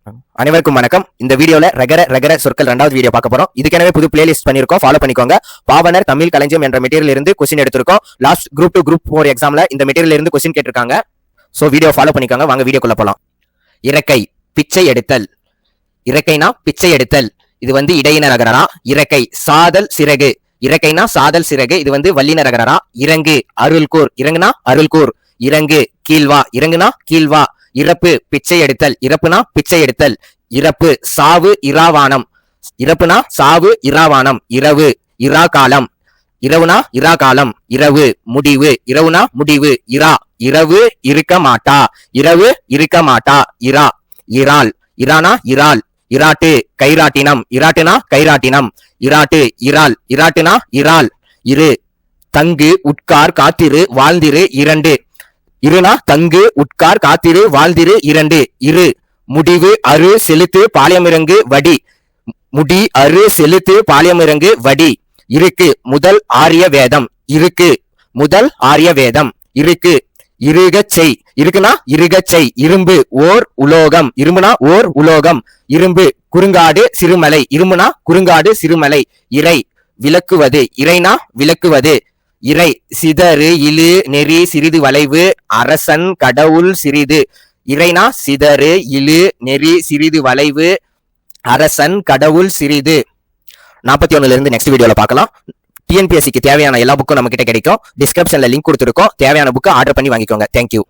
அனைவருக்கும் வணக்கம். இந்த வீடியோல ரகர சொற்கள் ரெண்டாவது வீடியோ பார்க்க போறோம். இதுக்கெனவே புது பிளேலிஸ்ட் பண்ணிருக்கோம், ஃபாலோ பண்ணிக்கோங்க. பாவனர் தமிழ் களஞ்சியம் என்ற மெட்டீரியல் இருந்து கொஸ்டின் எடுத்திருக்கோம். லாஸ்ட் குரூப் 2 குரூப் 4 எக்ஸாம்ல இந்த மெட்டீரியல் இருந்து கொஸ்டின் கேட்டிருக்காங்க. சோ வீடியோ ஃபாலோ பண்ணிக்கோங்க. வாங்க வீடியோக்குள்ள போலாம். இறக்கை, பிச்சை எடுத்தல். இறக்கைனா பிச்சை எடுத்தல். இது இடையின ரகரா. இறக்கை, சாதல் சிறகு. இறக்கைனா சாதல் சிறகு. இது வல்லின ரகரா. இறங்கு, அருள்கூர். இறங்குனா அருள்கூர். இறங்கு, கீழ்வா. இறங்குனா கீழ்வா. இறப்பு, பிச்சை எடுத்தல். இறப்புனா பிச்சை எடுத்தல். இறப்பு, சாவு, இராவானம். இறப்புனா சாவு, இராவானம். இரவு, இராகாலம். இரவுனா இராகாலம். இரவு, முடிவு. இரவுனா முடிவு. இரா, இரவு இருக்க மாட்டா. இரவு இருக்க மாட்டா. இரா, இறால். இரானா இறால். இராட்டு, கைராட்டினம். இராட்டுனா கைராட்டினம். இராட்டு, இறால். இராட்டுனா இறால். இரு, தங்கு, உட்கார், காத்திரு, வாழ்ந்திரு. இரண்டு. இருனா தங்கு, உட்கார், காத்திரு, வாழ்ந்திரு. இரண்டு. இரு, முடிவு, அரு, செலுத்து, பாளையமிறங்கு, வடி. முடி, அரு, செலுத்து, பாளையமிறங்கு, வடி. இருக்கு, முதல் ஆரிய வேதம். இருக்கு, முதல் ஆரிய வேதம். இருக்கு, இருகச்சை. இருக்குனா இருகச்சை. இரும்பு, ஓர் உலோகம். இரும்புனா ஓர் உலோகம். இரும்பு, குறுங்காடு, சிறுமலை. இரும்புனா குறுங்காடு, சிறுமலை. இறை, விளக்குவது. இறைனா விளக்குவது. இறை, சிதறு, இழு, நெறி, சிறிது, வளைவு. அரசன், கடவுள், சிறிது. இறைனா சிதறு, இழு, நெறி, சிறிது, வளைவு. அரசன், கடவுள், சிறிது. 41 இருந்து நெக்ஸ்ட் வீடியோல பார்க்கலாம். டிஎன்பிஎஸ்சிக்கு தேவையான எல்லா புக்கும் நம்ம கிட்ட கிடைக்கும். டிஸ்கிரிப்ஷன்ல லிங்க் கொடுத்துருக்கோம். தேவையான புக்கை ஆர்டர் பண்ணி வாங்கிக்கோங்க. தேங்க்யூ.